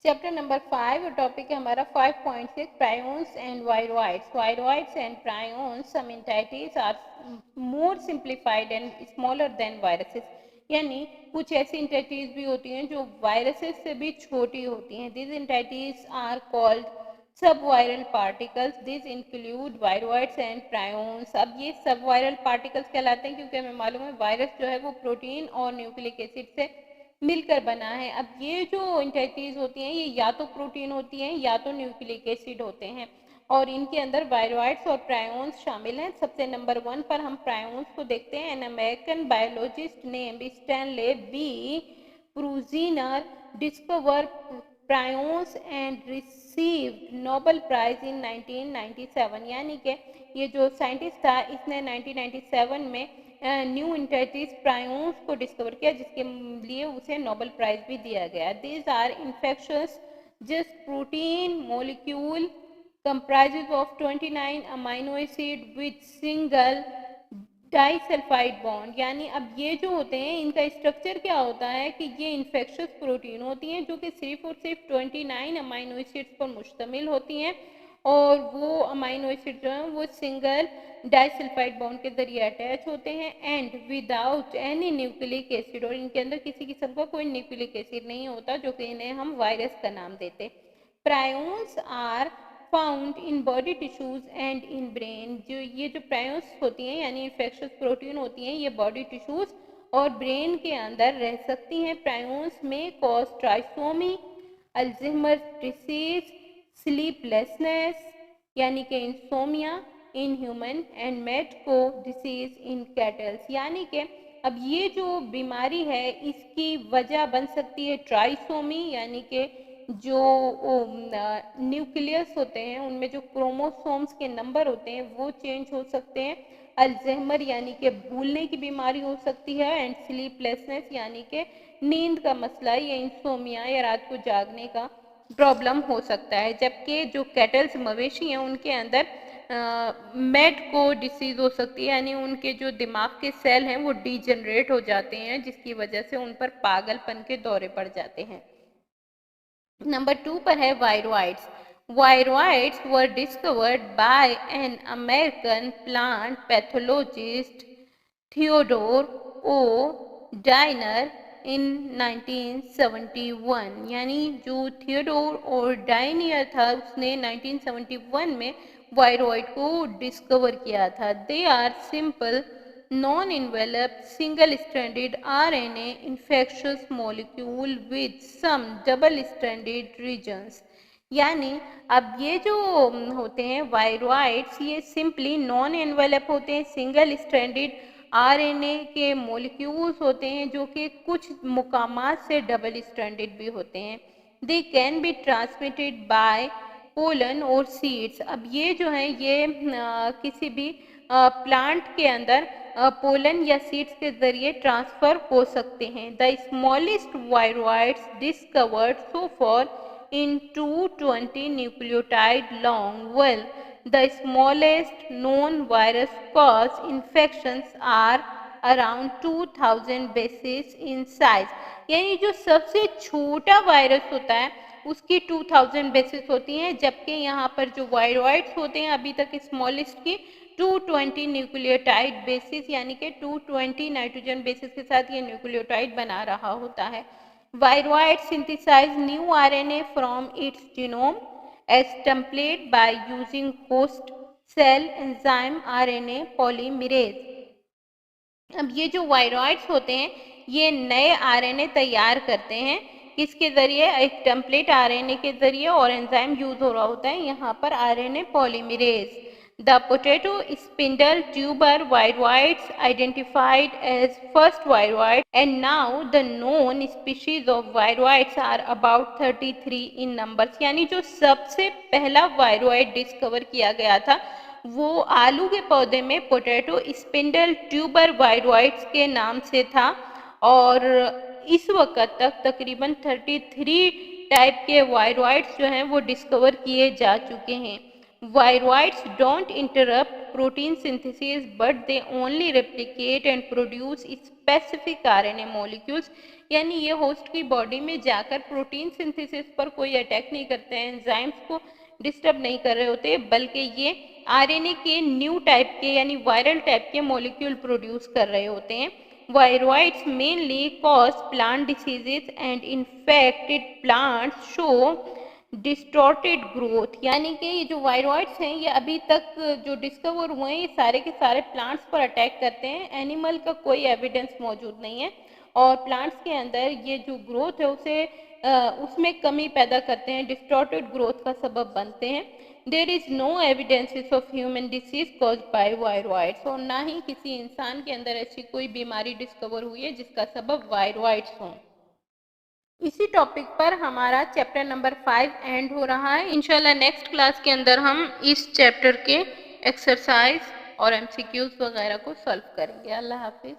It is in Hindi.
चैप्टर नंबर 5 और टॉपिक है हमारा 5.6 prions and viroids. Viroids and prions some entities are more simplified and smaller than viruses, यानी कुछ ऐसी एंटिटीज भी होती हैं जो वायरसेस से भी छोटी होती हैं। दिस एंटिटीज आर कॉल्ड सब viral particles. This include viroids and prions. अब ये सब वायरल पार्टिकल्स कहलाते हैं क्योंकि हमें मालूम है वायरस जो है वो प्रोटीन और न्यूक्लिक एसिड से मिलकर बना है। अब ये जो एंटिटीज होती हैं ये या तो प्रोटीन होती हैं या तो न्यूक्लिक एसिड होते हैं और इनके अंदर वायरोइड्स और प्रायोन्स शामिल हैं। सबसे नंबर 1 पर हम प्रायोन्स को देखते हैं। An American biologist named Stanley B Prusiner discover prions and received Nobel prize in 1997, यानी कि ये जो साइंटिस्ट था इसने 1997 में न्यू एंटिटीज प्रायोन्स को डिस्कवर किया जिसके लिए उसे नोबेल प्राइज भी दिया गया। These are infectious just protein molecule comprises of 29 amino acid with single disulphide bond. यानी अब ये जो होते हैं इनका स्ट्रक्चर क्या होता है कि ये इन्फेक्शस प्रोटीन होती हैं जो कि सिर्फ और सिर्फ 29 अमाइनो एसिड्स पर मुश्तमिल होती हैं और वो अमाइनो एसिड जो हैं वो सिंगल डाइसल्फाइड बॉन्ड के जरिए अटैच होते हैं and without any nucleic acid, और इनके अंदर किसी किस्म का कोई न्यूक्लिक एसिड नहीं होता जो कि इन्हें हम वायरस का नाम देते। Prions are found in body tissues and in brain. जो ये जो प्रायोन्स होती हैं यानी इन्फेक्शस प्रोटीन होती हैं ये बॉडी टिश्यूज और ब्रेन के अंदर रह सकती हैं। प्रायोन्स में cause trisomy, Alzheimer disease, sleeplessness यानी कि insomnia in human and mad cow disease in cattles, यानी कि अब ये जो बीमारी है इसकी वजह बन सकती है ट्राइसोमी, यानी कि जो न्यूक्लियस होते हैं उनमें जो क्रोमोसोम्स के नंबर होते हैं वो चेंज हो सकते हैं। अल्जाइमर यानी कि भूलने की बीमारी हो सकती है एंड स्लीपलेसनेस यानी कि नींद का मसला या इंसोमिया या रात को जागने का प्रॉब्लम हो सकता है। जबकि जो कैटल्स मवेशी हैं उनके अंदर मेड को डिसीज हो सकती है, यानी उनके जो दिमाग के सेल हैं वो डीजनरेट हो जाते हैं जिसकी वजह से उन पर पागलपन के दौरे पड़ जाते हैं। नंबर 2 पर है viroids. Viroids were discovered by an American plant pathologist Theodore O Diener in 1971, यानी जो थियोडोर और डाइनियर था उसने 1971 में वायरोइड को डिस्कवर किया था। They are simple non-enveloped single-stranded RNA infectious molecule with some double-stranded regions, यानी अब ये जो होते हैं वायरोइड्स ये सिंपली नॉन एनवेलप होते हैं, सिंगल स्ट्रैंडेड आरएनए के मोलिक्यूल्स होते हैं जो कि कुछ मुकामात से डबल स्ट्रैंडेड भी होते हैं। They can be transmitted by pollen और सीड्स। अब ये जो है ये किसी भी प्लांट के अंदर पोलन या सीड्स के जरिए ट्रांसफर हो सकते हैं। The smallest viroids discovered so for in 220 nucleotide long. Well, the smallest known virus cause infections are around 2000 bases in size, यानी जो सबसे छोटा वायरस होता है उसकी 2000 बेसिस होती हैं, जबकि यहाँ पर जो वायरोइड्स होते हैं अभी तक स्मॉलेस्ट की 220 न्यूक्लियोटाइड बेसिस यानी कि 220 नाइट्रोजन बेसिस के साथ ये न्यूक्लियोटाइड बना रहा होता है। Viroids synthesize new RNA from its genome as template by using host cell enzyme RNA polymerase. अब ये जो वायरोइड्स होते हैं ये नए आरएनए तैयार करते हैं किसके जरिए, एक टेम्पलेट आरएनए के जरिए और एंजाइम यूज हो रहा होता है यहाँ पर RNA polymerase. The potato spindle tuber viroids identified as first viroid, and now the known species of viroids are about 33 in numbers, यानी जो सबसे पहला वायरोइड डिस्कवर किया गया था वो आलू के पौधे में पोटैटो स्पिंडल ट्यूबर वायरोइड्स के नाम से था और इस वक्त तक तकरीबन 33 टाइप के वायरोइड्स जो हैं वो डिस्कवर किए जा चुके हैं। Viroids don't interrupt protein synthesis but they only replicate and produce specific RNA molecules, यानी ये होस्ट की बॉडी में जाकर प्रोटीन सिंथेसिस पर कोई अटैक नहीं करते हैं, एंजाइम्स को डिस्टर्ब नहीं कर रहे होते, बल्कि ये आरएनए के न्यू टाइप के यानी वायरल टाइप के मॉलिक्यूल प्रोड्यूस कर रहे होते हैं। Viroids mainly cause plant diseases and infected plants show distorted growth, यानी कि ये जो वायरॉइड्स हैं ये अभी तक जो डिस्कवर हुए हैं ये सारे के सारे प्लांट्स पर अटैक करते हैं। एनिमल का कोई एविडेंस मौजूद नहीं है और प्लांट्स के अंदर ये जो ग्रोथ है उसे उसमें कमी पैदा करते हैं, डिस्टॉर्टेड ग्रोथ का सबब बनते हैं। There is no evidences of human disease cause by viroids, और ना ही किसी इंसान के अंदर ऐसी कोई बीमारी डिस्कवर हुई है जिसका सबब वायरॉइड्स हों। इसी टॉपिक पर हमारा चैप्टर नंबर 5 एंड हो रहा है। इंशाल्लाह नेक्स्ट क्लास के अंदर हम इस चैप्टर के एक्सरसाइज और एमसीक्यूज वगैरह को सॉल्व करेंगे। अल्लाह हाफिज।